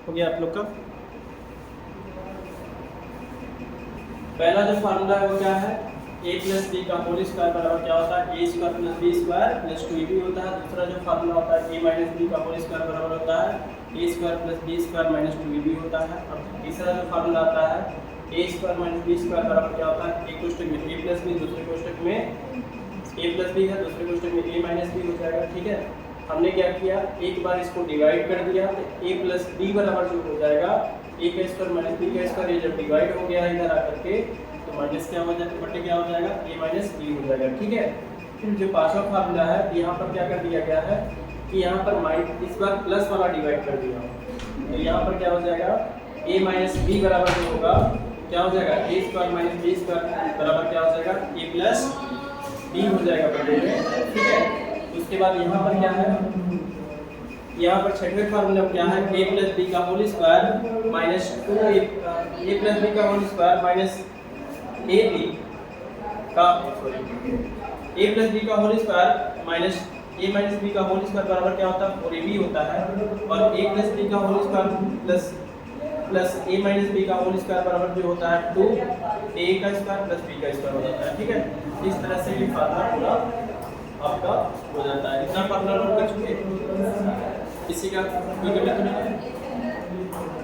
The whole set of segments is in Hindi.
हो गया आप लोग का। पहला जो फार्मूला है वो क्या है, a प्लस बी का होल स्क्वायर बराबर क्या होता है, a square plus B square plus 2ab होता है। दूसरा जो फार्मूला होता है a माइनस बी का होल स्क्वायर बराबर होता है a square plus B square minus 2ab होता है। और तीसरा जो फार्मूला आता है a square minus B square बराबर क्या होता है, एक कोष्ठक में a प्लस बी, दूसरे कोष्ठक में a प्लस बी है, दूसरे कोष्ठक में a माइनस बी हो जाएगा। ठीक है, हमने क्या किया, एक बार इसको डिवाइड कर दिया तो a प्लस बी बराबर जो हो जाएगा a का स्क्वायर माइनस बी का स्क्वायर, ये जब डिवाइड हो गया इधर आकर के तो माइनस क्या हो जाएगा, बटे क्या हो जाएगा, a माइनस बी हो जाएगा। ठीक है, फिर जो पांचवा फार्मूला है यहाँ पर क्या कर दिया गया है कि यहाँ पर माइनस, इस बार प्लस वाला डिवाइड कर दिया, तो यहाँ पर क्या हो जाएगा, a माइनस बी बराबर जो होगा क्या हो जाएगा, a square minus B square बराबर क्या हो जाएगा, a प्लस बी हो जाएगा बटे में। ठीक है, उसके बाद यहाँ पर क्या है, यहाँ पर छठवें फार्मूला में क्या है, a प्लस बी का whole square minus 2a plus B का whole square minus A B का, सॉरी, a प्लस बी का whole square minus a minus B का होल स्क्वायर बराबर क्या होता है, 4ab होता है। और a प्लस बी का whole square plus a minus B का होल स्क्वायर बराबर जो होता है 2a का स्क्वायर प्लस b का स्क्वायर हो जाता है। ठीक है, इस तरह से ये फार्मूला पूरा आपका हो जाता है। इतना फार्मूला नोट कर चुके, किसी का कोई गलती तो नहीं है।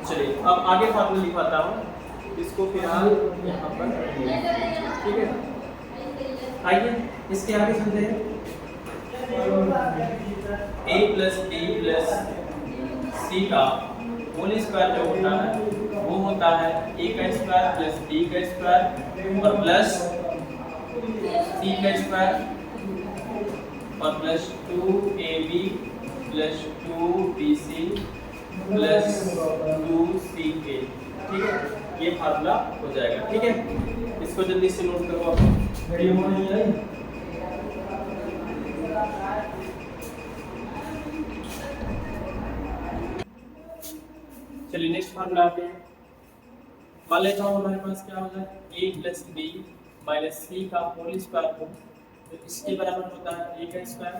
चलिए अब आगे फार्मूला लिखवाता हूँ, इसको फिलहाल यहाँ पर, ठीक है। आइए इसके आगे चलते हैं। a प्लस बी प्लस सी का होल स्क्वायर जो होता है वो होता है a का स्क्वायर प्लस b का स्क्वायर और प्लस c का स्क्वायर और plus 2ab plus 2bc plus 2ck। ठीक है, ये फार्मूला हो जाएगा। ठीक है, इसको जल्दी से नोट करो आप, वीडियो में नहीं आई। चलिए नेक्स्ट फार्मूला आते हैं। मान लेता हूँ हमारे पास क्या होगा, a प्लस बी माइनस सी का होल स्क्वायर हो, तो इसके बराबर होता है a का स्क्वायर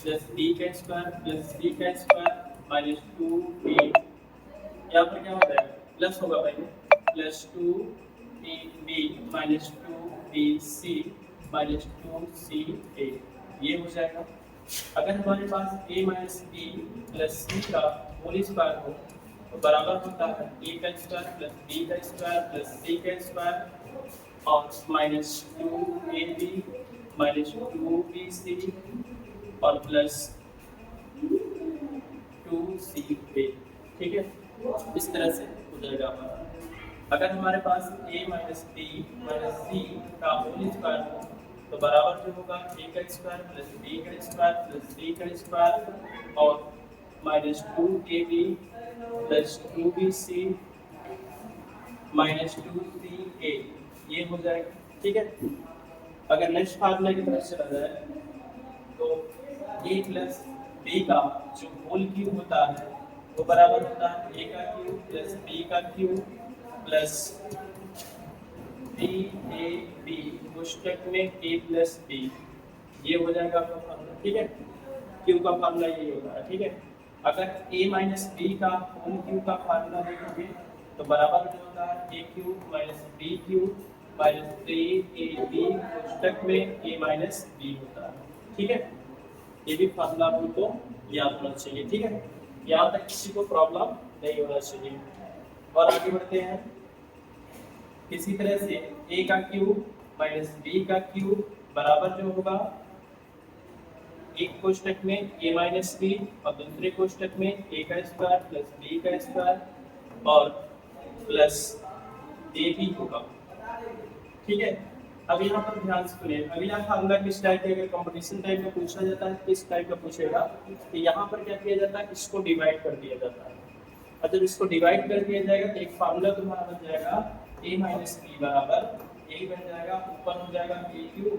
प्लस b का स्क्वायर प्लस c का स्क्वायर माइनस 2a। यहाँ पर क्या हो जाएगा, प्लस होगा पहले, plus 2ab minus 2bc minus 2ca, ये हो जाएगा। अगर हमारे पास a माइनस बी प्लस सी का होल स्क्वायर हो तो बराबर होता है a का स्क्वायर प्लस b का स्क्वायर प्लस c का स्क्वायर और माइनस 2ab माइनस 2bc और प्लस 2ca। ठीक है, इस तरह से हो जाएगा हमारा। अगर हमारे पास a माइनस बी माइनस सी का होल स्क्वायर हो तो बराबर जो होगा a का स्क्वायर प्लस b का स्क्वायर प्लस c का स्क्वायर और minus 2ab plus 2bc minus 2ca, ये हो जाएगा। ठीक है, अगर नेक्स्ट फार्मूला की तरफ चला जाए तो a प्लस b का जो होल क्यूब होता है वो बराबर होता है a का क्यूब प्लस b का क्यूब प्लस b कोष्ठक में a प्लस b, ये हो जाएगा आपका फार्मूला। ठीक है, क्यूब का फार्मूला यही होता है। ठीक है, अगर a माइनस बी का होल क्यूब का फार्मूला देखोगे तो बराबर जो होता है a cube minus b cube minus 3ab कोष्ठक में a माइनस b होता है। ठीक है, ये भी फार्मूला आपको याद होना चाहिए। ठीक है, यहाँ तक किसी को प्रॉब्लम नहीं होना चाहिए। और आगे बढ़ते हैं। इसी तरह से a का क्यूब माइनस b का क्यूब बराबर जो होगा एक कोष्ठक में a माइनस बी और दूसरे कोष्ठक में a का स्क्वायर प्लस b का स्क्वायर और प्लस ab होगा। ठीक है, अब यहाँ पर ध्यान से सुनिए, अगला फार्मूला किस टाइप का, अगर कंपटीशन टाइप का पूछा जाता है किस टाइप का पूछेगा तो यहाँ पर क्या किया जाता है, इसको डिवाइड कर दिया जाता है। और जब इसको डिवाइड कर दिया जाएगा तो एक फार्मूला तुम्हारा बन जाएगा a माइनस बी बराबर a बन जाएगा, ऊपर हो जाएगा a cube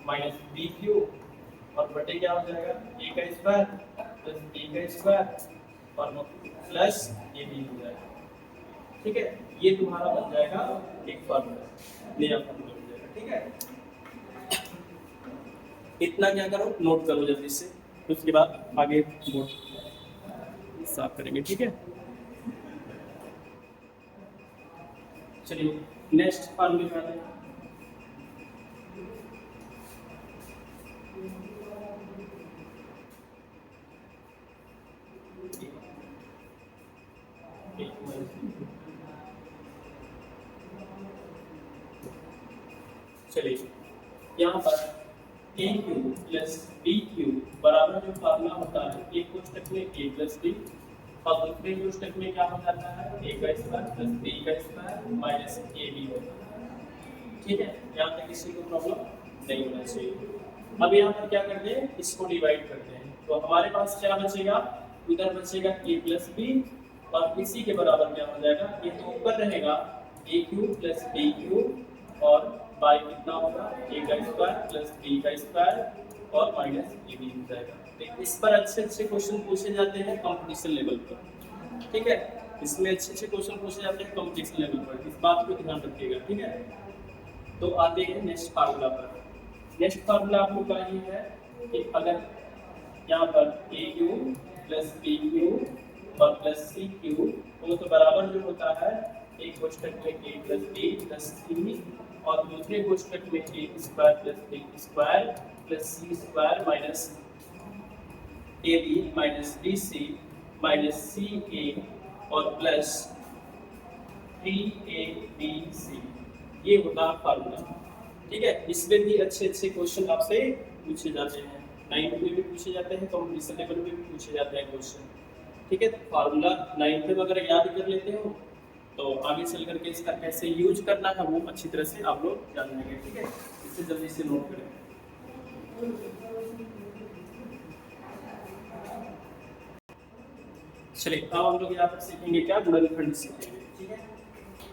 minus b cube और बटे क्या हो जाएगा a का स्क्वायर प्लस b का स्क्वायर और प्लस ab हो जाएगा। ठीक है, ये तुम्हारा बन जाएगा एक फार्मूला, नया फार्मूला बन जाएगा। ठीक है, इतना क्या करो, नोट करो जल्दी से, उसके बाद आगे बोर्ड साफ करेंगे। ठीक है। चलिए नेक्स्ट फॉर्मूले पे आते हैं। चलिए यहाँ पर A Q plus B Q बराबर जो फार्मूला होता है एक कोष्टक में ए प्लस बी और दूसरे कोष्टक में क्या हो जाता है ए का स्क्वायर प्लस बी का स्क्वायर माइनस ए बी होता है। ठीक है, यहाँ तक किसी को प्रॉब्लम नहीं होना चाहिए। अब यहाँ पर क्या करते हैं, इसको डिवाइड करते हैं तो हमारे पास क्या बचेगा, उधर बचेगा ए प्लस बी और इसी के बराबर क्या हो जाएगा, ये तो ऊपर रहेगा ए क्यू प्लस बी क्यू और बाई कितना होगा ए का स्क्वायर प्लस बी का स्क्वायर और माइनस ए बी हो जाएगा। तो इस पर अच्छे अच्छे क्वेश्चन पूछे जाते हैं कंपटीशन लेवल पर। ठीक है, इसमें अच्छे अच्छे क्वेश्चन पूछे जाते हैं कंपटीशन लेवल पर, इस बात को ध्यान रखिएगा। ठीक है, तो आते हैं नेक्स्ट फार्मूला पर। नेक्स्ट फार्मूला आपको का ये है कि अगर यहाँ पर A Q plus B Q और प्लस सी क्यू तो बराबर जो होता है एक कोष्टक में A plus B plus C और दूसरे कोष्टक में A square plus B square plus C square minus A B minus B C minus C A और प्लस 3ab ये होता है फार्मूला। ठीक है, इसमें भी अच्छे अच्छे क्वेश्चन आपसे पूछे जाते हैं, 9th में भी पूछे जाते हैं, कॉम्पिटिशन लेवल में भी पूछे जाते हैं क्वेश्चन। ठीक है, तो फार्मूला 9th में अगर याद कर लेते हो तो आगे चल करके इसका कैसे यूज करना है वो अच्छी तरह से आप लोग जान लेंगे। ठीक है, इसे जल्दी से नोट करें। चलिए अब हम लोग यहाँ पर सीखेंगे क्या, गुणनखंड सीखेंगे। ठीक है,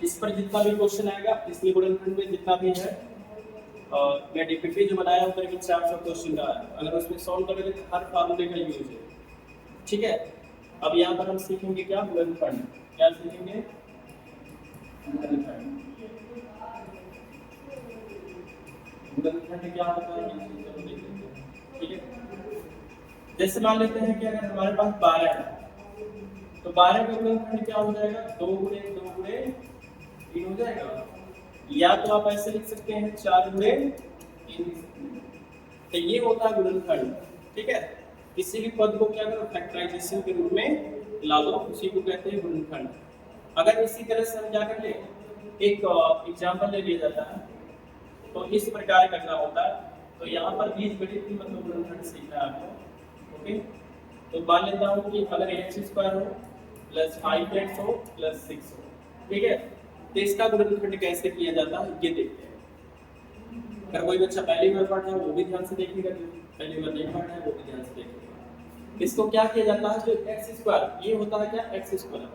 इस पर जितना भी क्वेश्चन आएगा इसमें गुणनखंड में जितना भी है और मैं डीपीटी जो बनाया हूँ करीब 400 क्वेश्चन का है, अगर उसमें सॉल्व करोगे तो हर फार्मूले का यूज है। ठीक है, अब यहाँ पर हम सीखेंगे क्या, गुणनखंड। क्या सीखेंगे, गुणनखंड। गुणनखंड क्या होता है ये चीज हम देख लेते हैं। ठीक है, जैसे मान लेते हैं कि अगर हमारे पास 12 है तो 12 का गुणनखंड क्या हो जाएगा, 2 गुणे 2 गुणे 3 हो जाएगा, या तो आप ऐसे लिख सकते हैं 4 गुणे 3। तो ये होता है गुणनखंड। ठीक है, किसी भी पद को क्या करो, फैक्टराइजेशन के रूप में ला दो, उसी को कहते हैं गुणनखंड। अगर इसी तरह से हम क्या कर ले, एक एग्जांपल ले लिया जाता है तो इस प्रकार करना होता है। तो यहाँ पर बीजगणित की मतलब गुणनखंड सीखना है आपको। ओके, तो मान लेता हूँ कि अगर एक्स स्क्वायर हो प्लस 5x हो प्लस 6 हो, ठीक है, तो इसका गुणनखंड कैसे किया जाता है ये देखते हैं। अगर कोई बच्चा पहली बार पढ़ रहा है वो भी ध्यान से देखेगा, जो पहली बार नहीं पढ़ रहा है वो भी ध्यान से देखेगा। इसको क्या किया जाता है, जो एक्स स्क्वायर ये होता है क्या, एक्स स्क्वायर,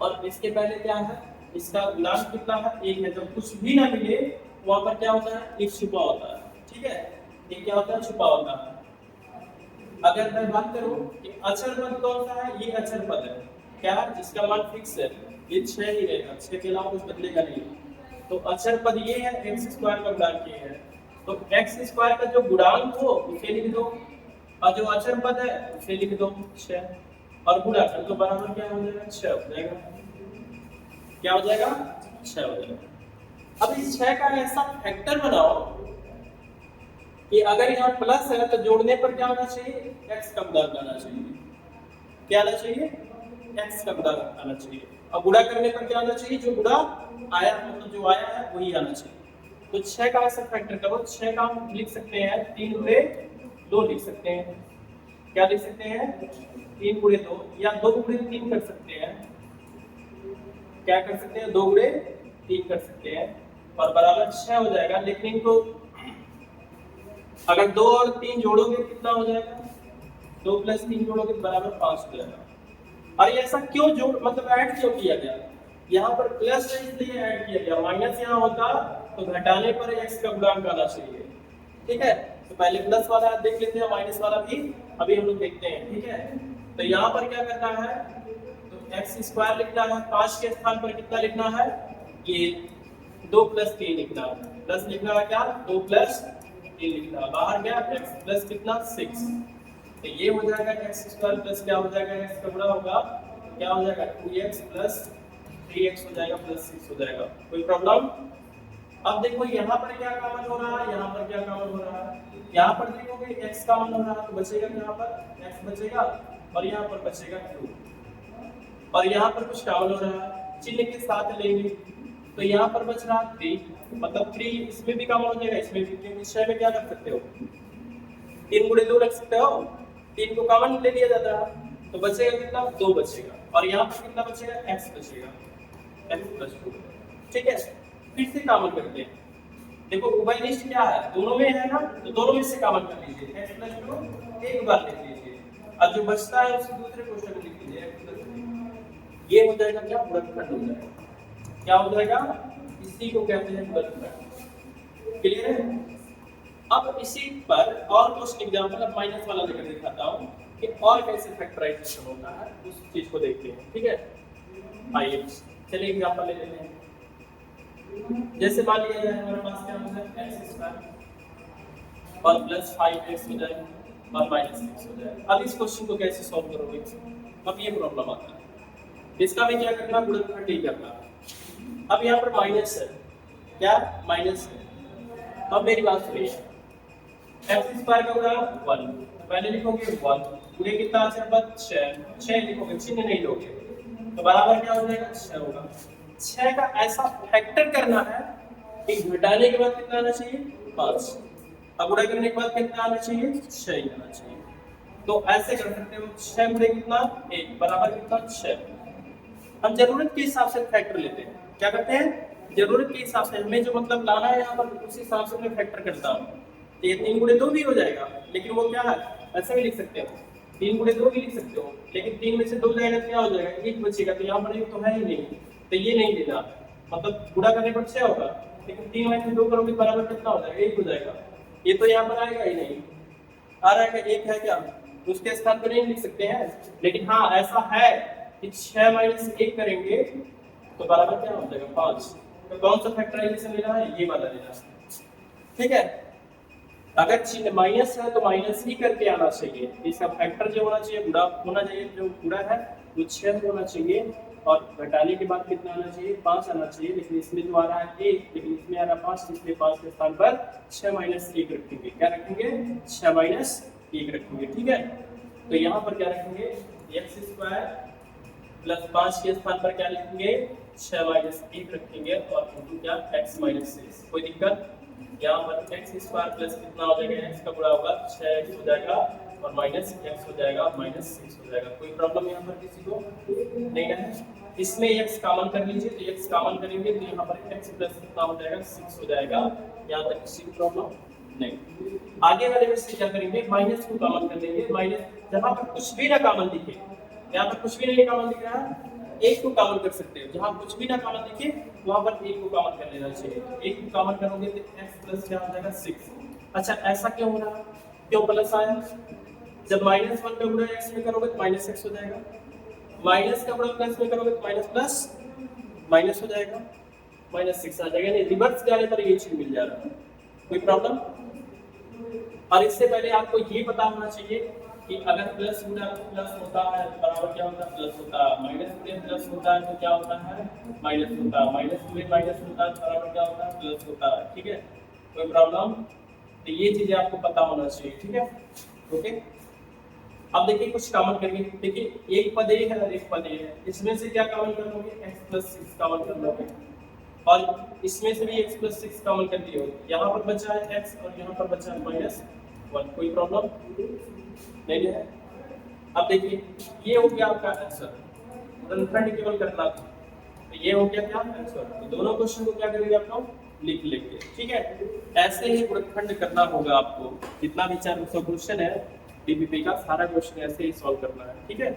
और इसके पहले क्या है, इसका गुणांक कितना है, 1 है। जब कुछ भी ना मिले वहां पर क्या होता है, एक छुपा होता है। ठीक है, ये क्या होता है, छुपा होता है। अगर मैं बात करूं कि अचर पद कौन सा है, ये अचर पद है क्या, जिसका मान फिक्स है, ये 6 ही रहेगा, 6 के अलावा कुछ बदलेगा नहीं। तो अचर पद ये है, एक्स स्क्वायर का गुणांक ये है। तो एक्स स्क्वायर का जो गुणांक हो उसे लिख दो और जो अचर पद है उसे लिख दो 6 और गुणा कर दो, बराबर क्या हो जाएगा, 6 हो जाएगा। क्या हो जाएगा, 6 हो जाएगा। अब इस 6 का ऐसा फैक्टर बनाओ कि अगर यहाँ प्लस है तो जोड़ने पर क्या होना चाहिए, x का गुणांक आना चाहिए। क्या आना चाहिए, x का गुणांक आना चाहिए। और गुणा करने पर क्या आना चाहिए, जो गुणा आया मतलब जो आया है वही आना चाहिए। तो 6 का ऐसा फैक्टर करो, 6 का हम लिख सकते हैं 3 गुणे 2 लिख सकते हैं। क्या लिख सकते हैं, 3 गुणे 2 या 2 गुणे 3 कर सकते हैं। क्या कर सकते हैं, 2 गुणे 3 कर सकते हैं और बराबर 6 हो जाएगा। लेकिन इनको अगर 2 और 3 जोड़ोगे कितना हो जाएगा, 2 प्लस 3 जोड़ोगे बराबर 5 हो जाएगा। और ये ऐसा क्यों जोड़ मतलब ऐड क्यों किया गया, यहाँ पर प्लस है इसलिए ऐड किया गया, माइनस यहाँ होता तो घटाने पर x का गुणांक आना चाहिए। ठीक है, तो पहले प्लस वाला देख लेते हैं, माइनस वाला भी अभी हम लोग देखते हैं। ठीक है, तो यहाँ पर क्या करना है, तो एक्स स्क्वायर लिखना है, 5 के स्थान पर कितना लिखना है, ये 2 प्लस 3 लिखना है। प्लस लिखना है क्या, 2 प्लस 3 लिखना, बाहर गया x प्लस कितना 6, तो ये हो जाएगा x स्क्वायर प्लस क्या हो जाएगा, x का गुणा होगा क्या हो जाएगा 2x प्लस 3x हो जाएगा प्लस 6 हो जाएगा, कोई प्रॉब्लम? अब देखो यहाँ पर क्या कॉमन हो रहा है, यहाँ पर क्या कॉमन हो रहा है, यहाँ पर देखोगे x कॉमन हो रहा है तो बचेगा यहाँ पर x बचेगा और यहाँ पर बचेगा 2, और यहाँ पर कुछ कॉमन हो रहा है चिन्ह के साथ लेंगे तो यहाँ पर बच रहा 3, मतलब 3 इसमें भी कॉमन हो जाएगा इसमें भी, क्योंकि इस में क्या कर सकते हो 3 गुणे 2 रख सकते हो, 3 को कॉमन ले लिया जाता है तो बचेगा कितना 2 बचेगा, और यहाँ पर कितना बचेगा x बचेगा x प्लस 2, ठीक है। फिर से कॉमन करते हैं, देखो उभयनिष्ठ क्या है दोनों में है ना, तो दोनों में से कॉमन कर लीजिए x प्लस 2 एक बार लिख लीजिए, अब जो बचता है उसको दूसरे क्वेश्चन में लिख लीजिए x प्लस 2, ये हो जाएगा क्या गुणनखंड हो जाएगा, क्या हो जाएगा, इसी को कहते हैं गुणनखंड, क्लियर है। अब इसी पर और कुछ एग्जांपल अब माइनस वाला लेकर दिखाता हूं कि और कैसे फैक्टराइजेशन होता है उस चीज को देखते हैं, ठीक है। आइए चलिए एग्जांपल ले लेते हैं, जैसे मान लिया जाए हमारे पास क्या हो जाए x स्क्वायर और प्लस 5x हो जाए और माइनस 6 हो जाए। अब इस क्वेश्चन को कैसे सॉल्व करोगे, अब ये प्रॉब्लम आता है, इसका भी क्या करना गुणनखंड ही करना। अब यहाँ पर माइनस है, क्या माइनस है, अब मेरी बात सुनिए, x स्क्वायर का गुणा 1, तो पहले लिखोगे 1 गुणे कितना आ जाएगा 6 लिखोगे, चिन्ह नहीं लोगे तो बराबर क्या हो जाएगा 6 होगा। 6 का ऐसा फैक्टर करना है कि घटाने के बाद कितना आना चाहिए 5, अब गुणा करने के बाद कितना आना चाहिए 6 ही आना चाहिए, तो ऐसे कर सकते हो 6 गुणे कितना 1 बराबर कितना 6। हम जरूरत के हिसाब से फैक्टर लेते हैं, क्या करते हैं जरूरत के हिसाब से, हमें जो मतलब लाना है यहाँ पर उस हिसाब से मैं फैक्टर करता हूँ। ये 3 गुणे 2 भी हो जाएगा, लेकिन वो क्या है ऐसे भी लिख सकते हो, 3 गुणे 2 भी लिख सकते हो, लेकिन 3 में से 2 जाएगा तो क्या हो जाएगा 1 बचेगा, तो यहाँ पर 1 तो है ही नहीं, तो ये नहीं लेना, मतलब गुणा करने पर 6 होगा, लेकिन 3 में से 2 करोगे बराबर कितना हो जाएगा 1 हो जाएगा, ये तो यहाँ पर आएगा ही नहीं, आ रहा है 1 है क्या, उसके स्थान पर नहीं लिख सकते हैं, लेकिन हाँ ऐसा है कि 6 माइनस 1 करेंगे तो बराबर क्या हो जाएगा 5, तो कौन सा फैक्टराइजेशन लेना है ये वाला लेना है, ठीक है। अगर चिन्ह माइनस है तो माइनस ही करके आना चाहिए, इसका फैक्टर जो होना चाहिए गुणा होना चाहिए, जो गुणा है वो 6 होना चाहिए और घटाने के बाद कितना आना चाहिए 5 आना चाहिए, लेकिन इसमें जो आ रहा है 1 लेकिन इसमें आ रहा है 5, इसलिए 5 के स्थान पर 6 माइनस 1 रखेंगे, क्या रखेंगे 6 माइनस 1 रखेंगे, ठीक है। तो यहाँ पर क्या रखेंगे x स्क्वायर प्लस 5 के स्थान पर क्या लिखेंगे 6 माइनस 1 रखेंगे और इनटू क्या x माइनस 6, कोई दिक्कत, यहाँ पर x स्क्वायर प्लस कितना हो जाएगा x का गुणा होगा 6x हो जाएगा और माइनस x हो जाएगा माइनस 6 हो जाएगा, कोई प्रॉब्लम यहाँ पर किसी को नहीं है। इसमें x कॉमन कर लीजिए, तो x कॉमन करेंगे तो यहाँ पर x प्लस कितना हो जाएगा 6 हो जाएगा, यहाँ तक किसी को प्रॉब्लम नहीं। आगे वाले में से क्या करेंगे माइनस को कॉमन कर लेंगे, माइनस जहाँ पर कुछ भी ना कॉमन दिखे, यहाँ पर कुछ भी नहीं कॉमन दिख रहा है, एक को कॉमन कर सकते हो, जहां कुछ भी ना कॉमन दिखे वहां पर एक को कॉमन कर लेना चाहिए, एक को कॉमन करोगे तो x प्लस क्या हो जाएगा 6। अच्छा ऐसा क्यों हो रहा है, क्यों प्लस आया, जब माइनस 1 का गुणा x में करोगे तो माइनस x हो जाएगा, माइनस का गुणा प्लस में करोगे तो माइनस प्लस माइनस हो जाएगा, माइनस 6 आ जाएगा, नहीं रिवर्स जाने पर ये चीज मिल जा रहा है, कोई प्रॉब्लम। और इससे पहले आपको ये पता होना चाहिए कि अगर प्लस गुणा प्लस होता है तो बराबर क्या होता है प्लस होता है, माइनस गुणे प्लस होता है तो क्या होता है माइनस होता है, माइनस गुणे माइनस होता है तो बराबर क्या होता है प्लस होता है, ठीक है, कोई प्रॉब्लम। तो ये चीजें आपको पता होना चाहिए, ठीक है, ओके। अब देखिए कुछ कॉमन करेंगे, देखिए एक पद ए है और एक पद ए है, इसमें से क्या कॉमन कर लोगे x प्लस 6 कॉमन कर लोगे और इसमें से भी x प्लस 6 कॉमन कर दिए, यहाँ पर बचा है x और यहाँ पर बचा है माइनस 1, कोई प्रॉब्लम नहीं है। अब देखिए ये हो गया आपका आंसर, गुणनखंड केवल करना था, तो ये हो गया क्या आंसर, तो दोनों क्वेश्चन को क्या करेंगे आप लोग लिख लेंगे, ठीक है। ऐसे ही गुणनखंड करना होगा आपको, जितना भी 400 क्वेश्चन है डीपीपी का सारा क्वेश्चन ऐसे ही सॉल्व करना है, ठीक है।